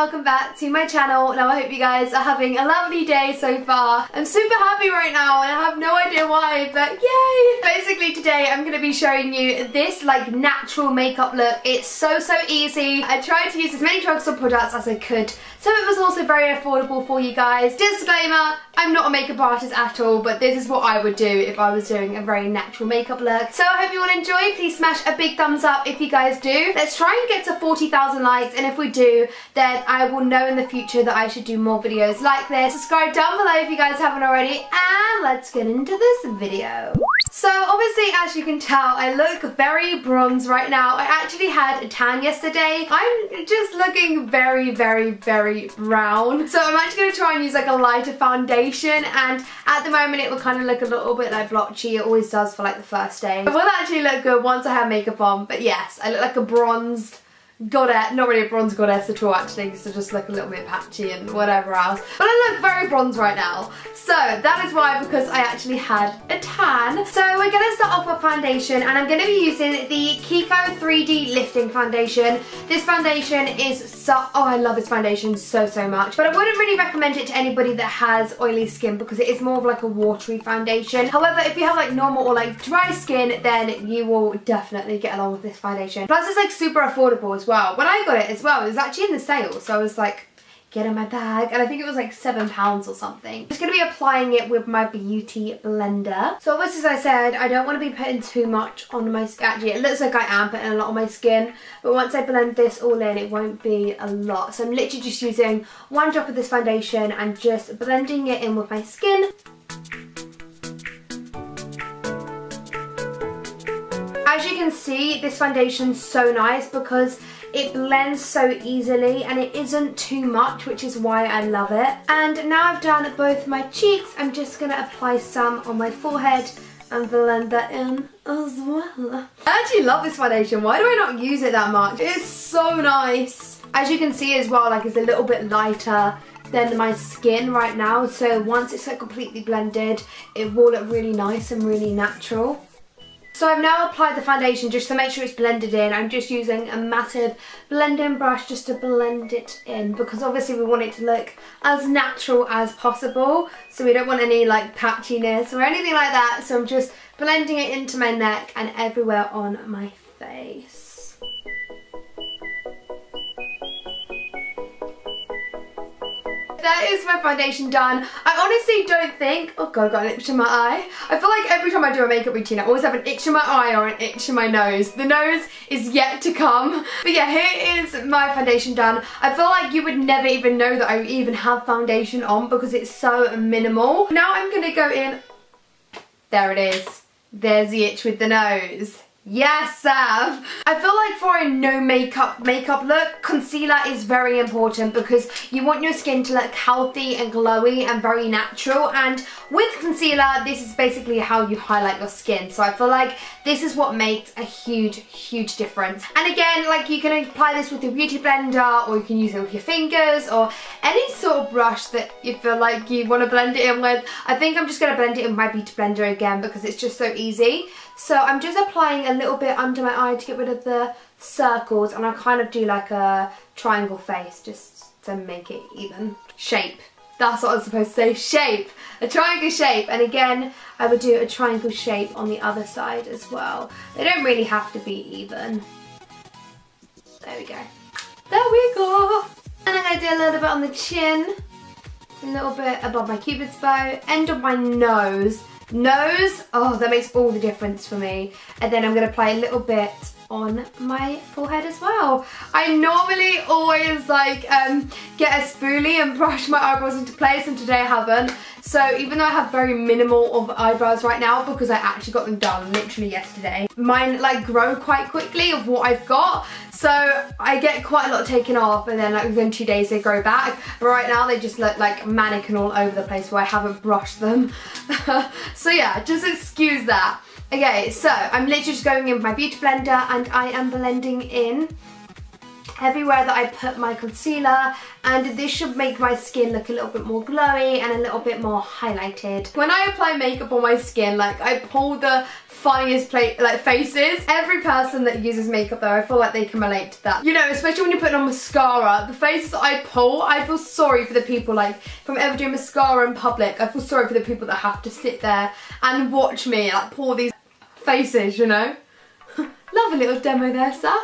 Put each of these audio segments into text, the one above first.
welcome back to my channel. Now I hope you guys are having a lovely day so far. I'm super happy right now and I have no idea why, but yay! Basically today I'm going to be showing you this like natural makeup look. It's so easy. I tried to use as many drugstore products as I could, so it was also very affordable for you guys. Disclaimer, I'm not a makeup artist at all, but this is what I would do if I was doing a very natural makeup look. So I hope you all enjoy. Please smash a big thumbs up if you guys do. Let's try and get to 40,000 likes, and if we do, then I will know in the future that I should do more videos like this. Subscribe down below if you guys haven't already, and let's get into this video. So obviously, as you can tell, I look very bronze right now. I actually had a tan yesterday. I'm just looking very brown. So I'm actually going to try and use like a lighter foundation, and at the moment it will kind of look a little bit like blotchy. It always does for like the first day. It will actually look good once I have makeup on, but yes, I look like a bronzed goddess, not really a bronze goddess at all actually, because I just look a little bit patchy and whatever else, but I look very bronze right now. So that is why, because I actually had a tan. So we're going to start off with foundation, and I'm going to be using the Kiko 3D Lifting Foundation. This foundation is oh, I love this foundation so much, but I wouldn't really recommend it to anybody that has oily skin because it is more of like a watery foundation. However, if you have like normal or like dry skin, then you will definitely get along with this foundation. Plus it's like super affordable as well. When I got it as well, it was actually in the sale, so I was like, get in my bag, and I think it was like £7 or something. I'm just going to be applying it with my beauty blender. So obviously, as I said, I don't want to be putting too much on my skin. Actually, it looks like I am putting a lot on my skin, but once I blend this all in, it won't be a lot. So I'm literally just using one drop of this foundation and just blending it in with my skin. As you can see, this foundation's so nice because it blends so easily and it isn't too much, which is why I love it. And now I've done both my cheeks, I'm just going to apply some on my forehead and blend that in as well. I actually love this foundation. Why do I not use it that much? It's so nice. As you can see as well, like it's a little bit lighter than my skin right now. So once it's like completely blended, it will look really nice and really natural. So I've now applied the foundation just to make sure it's blended in. I'm just using a massive blending brush just to blend it in, because obviously we want it to look as natural as possible. So we don't want any like patchiness or anything like that. So I'm just blending it into my neck and everywhere on my face. That is my foundation done. I honestly don't think, oh god, I got an itch in my eye. I feel like every time I do a makeup routine, I always have an itch in my eye or an itch in my nose. The nose is yet to come. But yeah, here is my foundation done. I feel like you would never even know that I even have foundation on because it's so minimal. Now I'm gonna go in, there it is. There's the itch with the nose. Yes, Sav! I feel like for a no makeup look, concealer is very important because you want your skin to look healthy and glowy and very natural, and with concealer, this is basically how you highlight your skin. So I feel like this is what makes a huge difference. And again, like you can apply this with your beauty blender, or you can use it with your fingers, or any sort of brush that you feel like you want to blend it in with. I think I'm just going to blend it in with my beauty blender again because it's just so easy. So I'm just applying a little bit under my eye to get rid of the circles, and I kind of do like a triangle face just to make it even. Shape. That's what I was supposed to say. Shape. A triangle shape. And again, I would do a triangle shape on the other side as well. They don't really have to be even. There we go. There we go. And I'm going to do a little bit on the chin. A little bit above my cupid's bow. End of my nose. Nose, oh, that makes all the difference for me. And then I'm going to apply a little bit on my forehead as well. I normally always like get a spoolie and brush my eyebrows into place, and today I haven't. So even though I have very minimal of eyebrows right now because I actually got them done literally yesterday, mine like grow quite quickly of what I've got. So I get quite a lot taken off, and then like within 2 days they grow back. But right now they just look like mannequin all over the place where I haven't brushed them. So yeah, just excuse that. Okay, so I'm literally just going in with my beauty blender and I am blending in everywhere that I put my concealer, and this should make my skin look a little bit more glowy and a little bit more highlighted. When I apply makeup on my skin, like, I pull the funniest faces. Every person that uses makeup though, I feel like they can relate to that. You know, especially when you're putting on mascara, the faces that I pull, I feel sorry for the people, like, if I'm ever doing mascara in public, I feel sorry for the people that have to sit there and watch me, like, pull these faces, you know? Love a little demo there, Saf.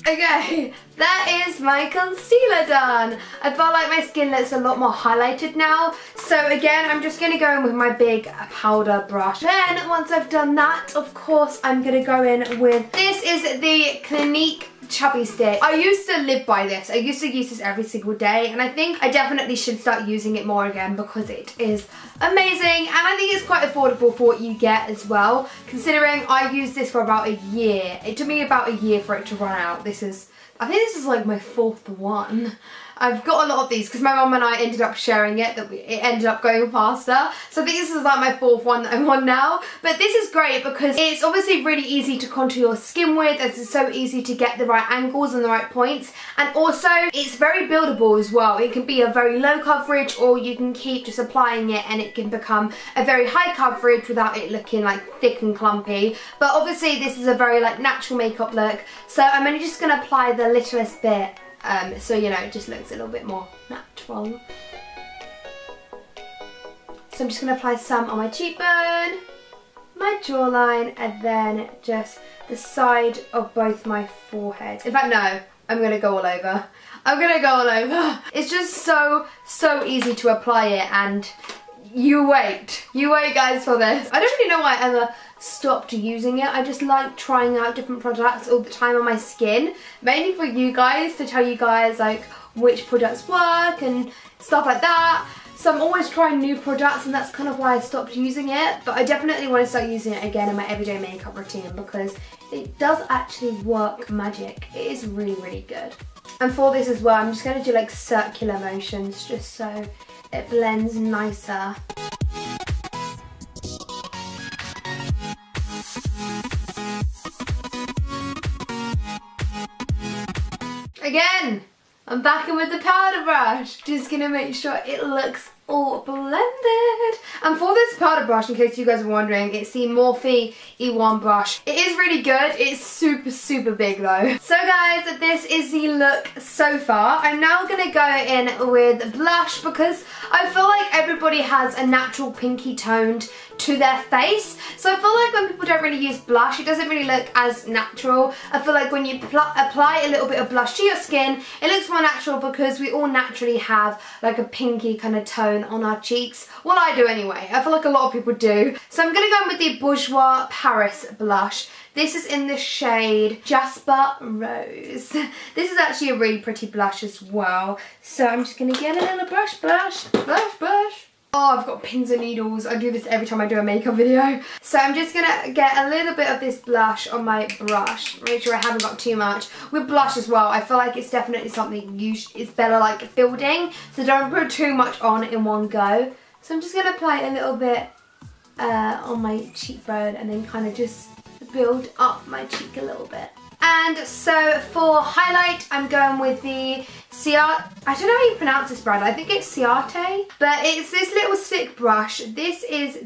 Okay, that is my concealer done. I feel like my skin looks a lot more highlighted now. So again, I'm just going to go in with my big powder brush. Then once I've done that, of course, I'm going to go in with, this is the Clinique Chubby Stick. I used to live by this. I used to use this every single day, and I think I definitely should start using it more again because it is amazing, and I think it's quite affordable for what you get as well, considering I used this for about a year. It took me about a year for it to run out. I think this is like my 4th one. I've got a lot of these because my mum and I ended up sharing it, it ended up going faster. So I think this is like my 4th one that I'm on now. But this is great because it's obviously really easy to contour your skin with, as it's so easy to get the right angles and the right points. And also, it's very buildable as well. It can be a very low coverage, or you can keep just applying it and it can become a very high coverage without it looking like thick and clumpy. But obviously this is a very like natural makeup look. So I'm only just going to apply the littlest bit. So, you know, it just looks a little bit more natural. So I'm just going to apply some on my cheekbone, my jawline, and then just the side of both my foreheads. In fact, no, I'm going to go all over. I'm going to go all over. It's just so easy to apply it, and you wait guys for this. I don't really know why I ever stopped using it. I just like trying out different products all the time on my skin, mainly for you guys, to tell you guys like which products work and stuff like that. So I'm always trying new products, and that's kind of why I stopped using it. But I definitely want to start using it again in my everyday makeup routine because it does actually work magic. It is really good. And for this as well, I'm just going to do like circular motions just so it blends nicer. Again, I'm back in with the powder brush. Just gonna make sure it looks all blended. And for this powder brush, in case you guys are wondering, it's the Morphe E1 brush. It is really good. It's super big though. So guys, this is the look so far. I'm now gonna go in with blush because I feel like everybody has a natural pinky toned to their face. So I feel like when people don't really use blush, it doesn't really look as natural. I feel like when you apply a little bit of blush to your skin, it looks more natural because we all naturally have like a pinky kind of tone on our cheeks. Well, I do anyway. I feel like a lot of people do. So I'm going to go in with the Bourjois Paris blush. This is in the shade Jasper Rose. This is actually a really pretty blush as well. So I'm just going to get a little brush. Oh, I've got pins and needles. I do this every time I do a makeup video. So I'm just going to get a little bit of this blush on my brush. Make sure I haven't got too much. With blush as well, I feel like it's definitely something it's better like building. So don't put too much on in one go. So I'm just going to apply a little bit on my cheekbone and then kind of just build up my cheek a little bit. And so for highlight, I'm going with the Ciate. I don't know how you pronounce this brand. I think it's Ciate. But it's this little stick brush. This is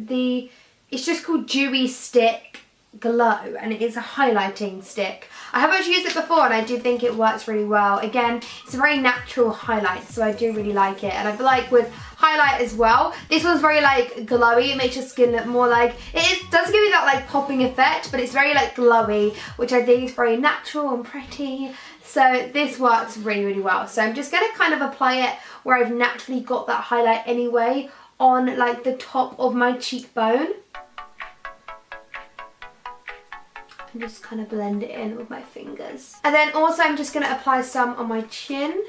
it's just called Dewy Stick Glow, and it is a highlighting stick. I have actually used it before and I do think it works really well. Again, it's a very natural highlight, so I do really like it. And I feel like with highlight as well, this one's very like glowy. It makes your skin look more like, does give you that like popping effect, but it's very like glowy, which I think is very natural and pretty. So this works really well. So I'm just going to kind of apply it where I've naturally got that highlight anyway, on like the top of my cheekbone. And just kind of blend it in with my fingers. And then also I'm just going to apply some on my chin,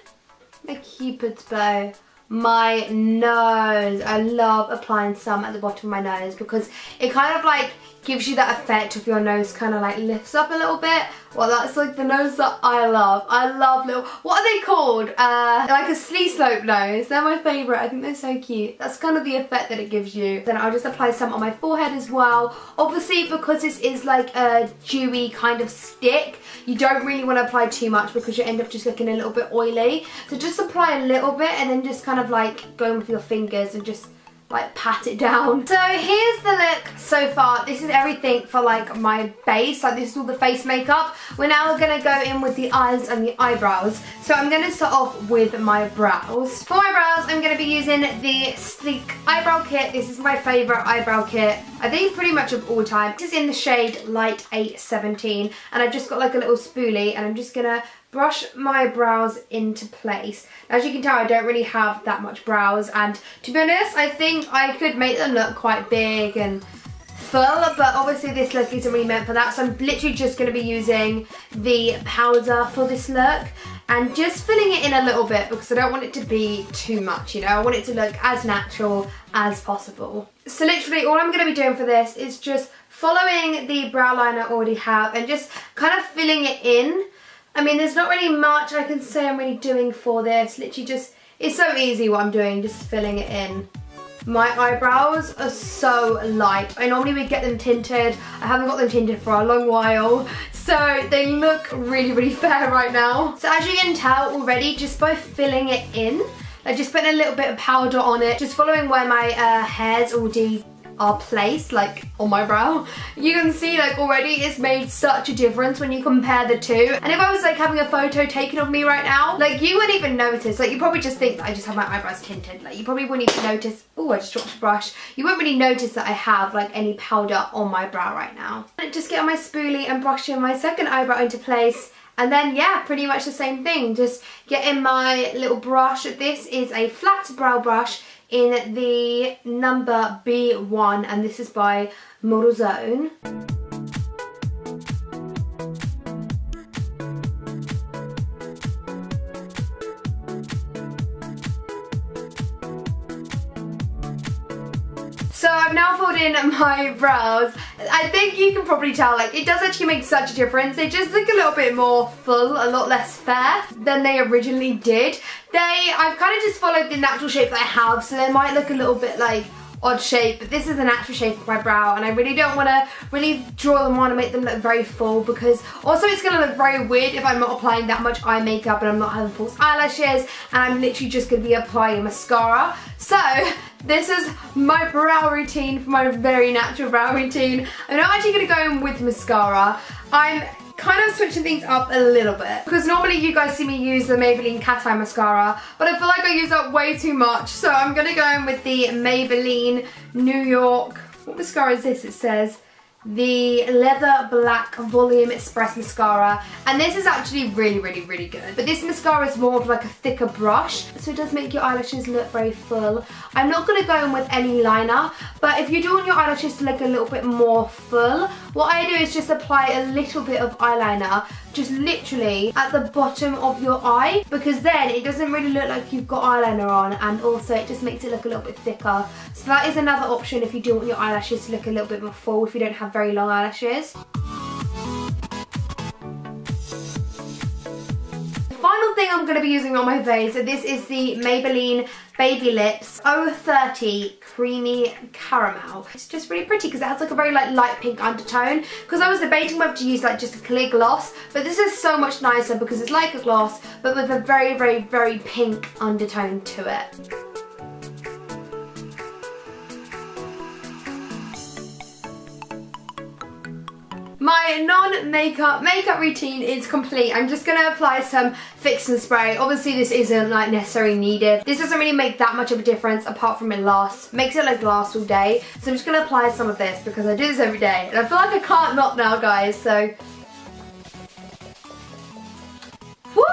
my cupid's bow, my nose. I love applying some at the bottom of my nose because it kind of like gives you that effect of your nose kind of like lifts up a little bit. Well, that's like the nose that I love. I love little, what are they called? Like a sleeve slope nose. They're my favourite. I think they're so cute. That's kind of the effect that it gives you. Then I'll just apply some on my forehead as well. Obviously, because this is like a dewy kind of stick, you don't really want to apply too much because you end up just looking a little bit oily. So just apply a little bit and then just kind of like go in with your fingers and just like pat it down. So here's the look so far. This is everything for like my base. Like this is all the face makeup. We're now gonna go in with the eyes and the eyebrows. So I'm gonna start off with my brows. For my brows, I'm gonna be using the Sleek Eyebrow Kit. This is my favorite eyebrow kit, I think pretty much of all time. This is in the shade Light 817, and I've just got like a little spoolie, and I'm just gonna brush my brows into place. As you can tell, I don't really have that much brows, and to be honest, I think I could make them look quite big and full, but obviously this look isn't really meant for that, so I'm literally just going to be using the powder for this look and just filling it in a little bit because I don't want it to be too much, you know. I want it to look as natural as possible. So literally all I'm going to be doing for this is just following the brow line I already have and just kind of filling it in. I mean, there's not really much I can say I'm really doing for this. Literally just, it's so easy what I'm doing, just filling it in. My eyebrows are so light. I normally would get them tinted. I haven't got them tinted for a long while. So they look really, really fair right now. So as you can tell already, just by filling it in, like just putting a little bit of powder on it, just following where my hairs already are placed, like on my brow, you can see like already it's made such a difference when you compare the two. And if I was like having a photo taken of me right now, like you wouldn't even notice. Like you probably just think that I just have my eyebrows tinted. Like you probably wouldn't even notice. Oh, I just dropped a brush. You wouldn't really notice that I have like any powder on my brow right now. Just get on my spoolie and brush in my second eyebrow into place. And then yeah, pretty much the same thing. Just get in my little brush. This is a flat brow brush in the number B1, and this is by Model Zone. So I've now filled in my brows. I think you can probably tell, like, it does actually make such a difference. They just look a little bit more full, a lot less fair than they originally did. I've kind of just followed the natural shape that I have, so they might look a little bit like odd shape, but this is the natural shape of my brow, and I really don't want to really draw them on and make them look very full, because also it's going to look very weird if I'm not applying that much eye makeup and I'm not having false eyelashes and I'm literally just going to be applying mascara. So this is my brow routine for my very natural brow routine. I'm not actually going to go in with mascara. I'm kind of switching things up a little bit because normally you guys see me use the Maybelline Cat Eye mascara, but I feel like I use that way too much, so I'm going to go in with the Maybelline New York, what mascara is this? It says the Leather Black Volume Express mascara, and this is actually really, really, really good. But this mascara is more of like a thicker brush, so it does make your eyelashes look very full. I'm not going to go in with any liner, but if you do want your eyelashes to look a little bit more full, what I do is just apply a little bit of eyeliner, just literally at the bottom of your eye, because then it doesn't really look like you've got eyeliner on, and also it just makes it look a little bit thicker. So that is another option if you do want your eyelashes to look a little bit more full, if you don't have very long eyelashes. Final thing I'm going to be using on my face, so this is the Maybelline Baby Lips 030 Creamy Caramel. It's just really pretty because it has like a very like light pink undertone, because I was debating whether to use like just a clear gloss, but this is so much nicer because it's like a gloss but with a very, very, very pink undertone to it. My non-makeup makeup routine is complete. I'm just going to apply some Fix and Spray. Obviously this isn't like necessarily needed. This doesn't really make that much of a difference apart from it makes it like last all day. So I'm just going to apply some of this because I do this every day and I feel like I can't not now, guys. So, woo!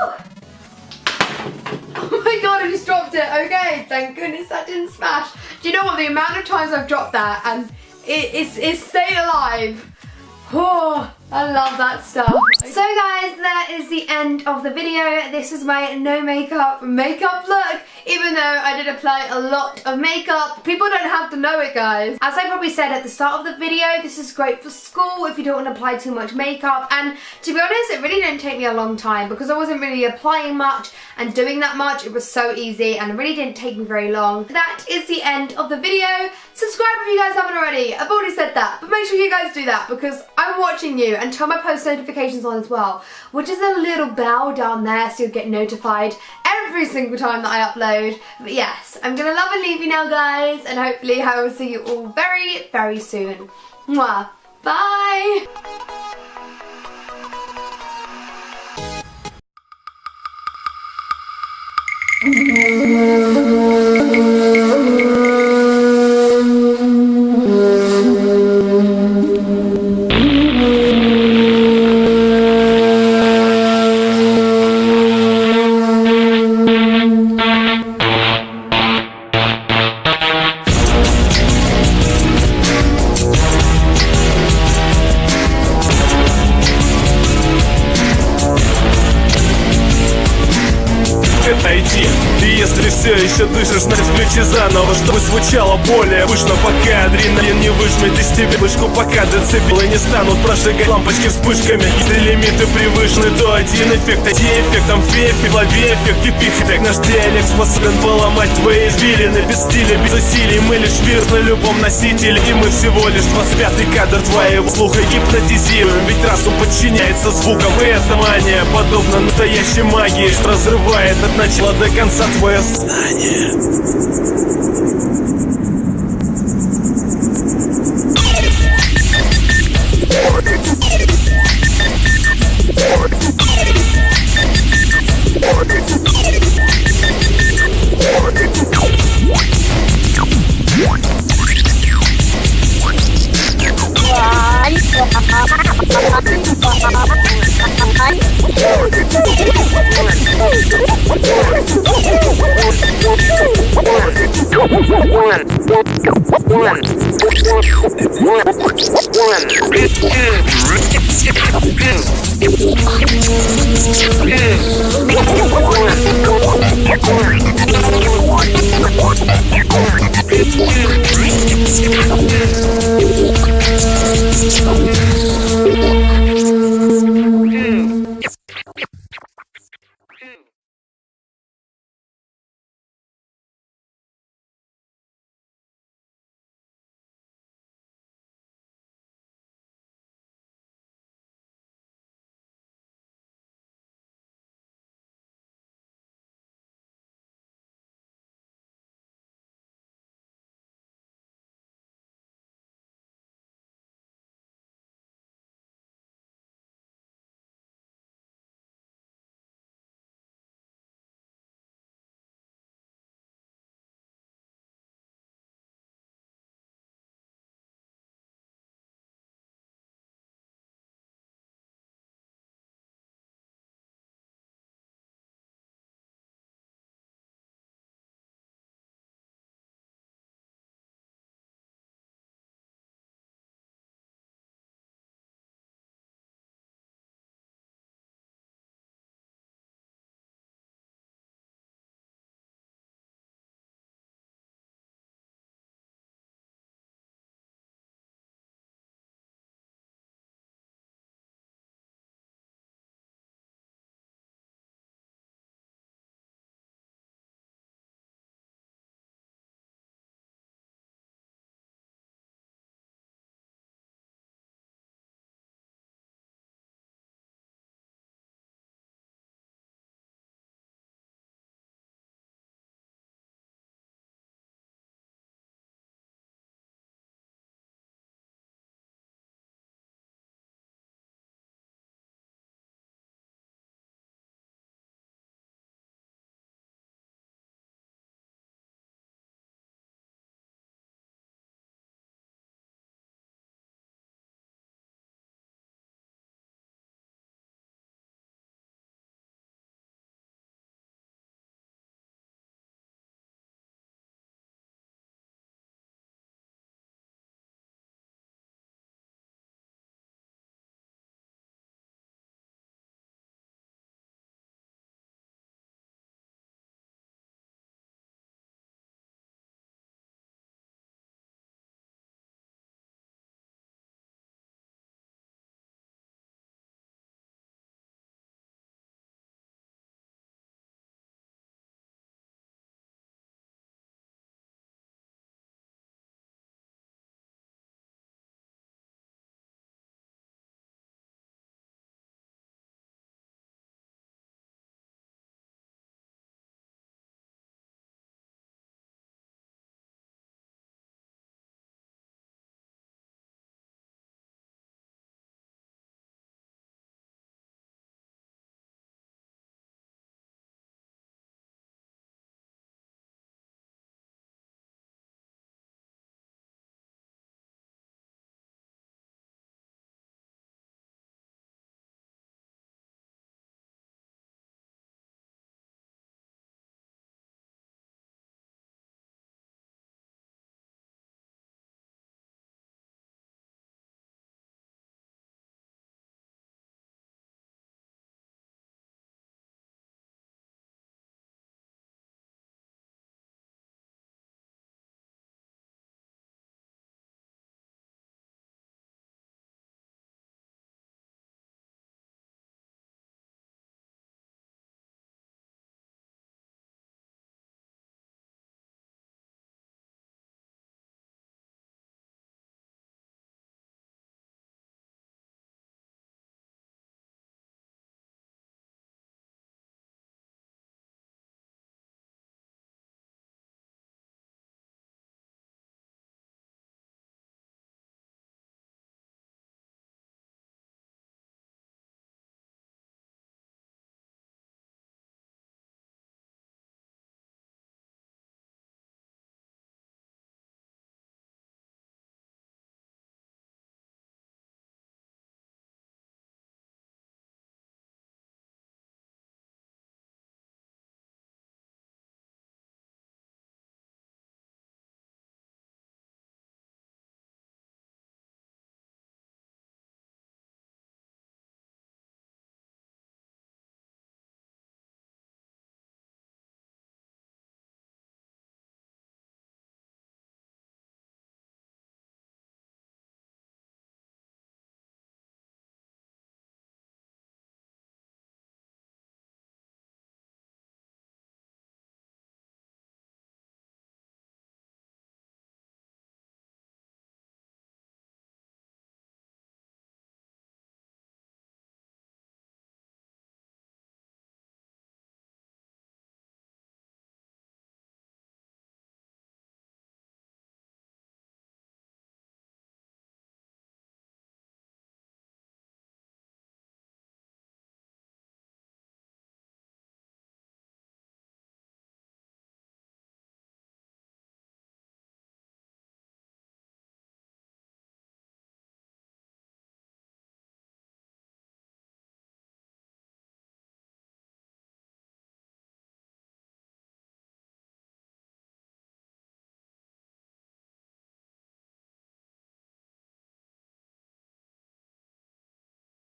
Oh my god, I just dropped it. Okay, thank goodness that didn't smash. Do you know what, the amount of times I've dropped that and it's stayed alive. Oh, I love that stuff. So guys, that is the end of the video. This is my no makeup look. even though I did apply a lot of makeup. People don't have to know it, guys. As I probably said at the start of the video, this is great for school if you don't want to apply too much makeup. And to be honest, it really didn't take me a long time because I wasn't really applying much and doing that much. It was so easy and it really didn't take me very long. That is the end of the video. Subscribe if you guys haven't already. I've already said that, but make sure you guys do that because I'm watching you, and turn my post notifications on as well, which is a little bell down there so you'll get notified every single time that I upload. But yes, I'm gonna love and leave you now, guys, and hopefully I will see you all very, very soon. Mwah. Bye. Найти. И если все еще дышишь, значит включи заново, чтобы звучало более пышно, пока адреналин не выжмет из тебя вышку, пока децибелы не станут прожигать лампочки вспышками. Если лимиты превышены, то один эффект, эффектом фефи, в голове эффект кипиха. Так наш диалект способен поломать твои извилины. Без стиля, без усилий, мы лишь вирус на любом носителе. И мы всего лишь 25-й кадр твоего слуха гипнотизируем. Ведь разум подчиняется звукам, и эта мания подобна настоящей магии, что разрывает от начала до конца твое сознание. One.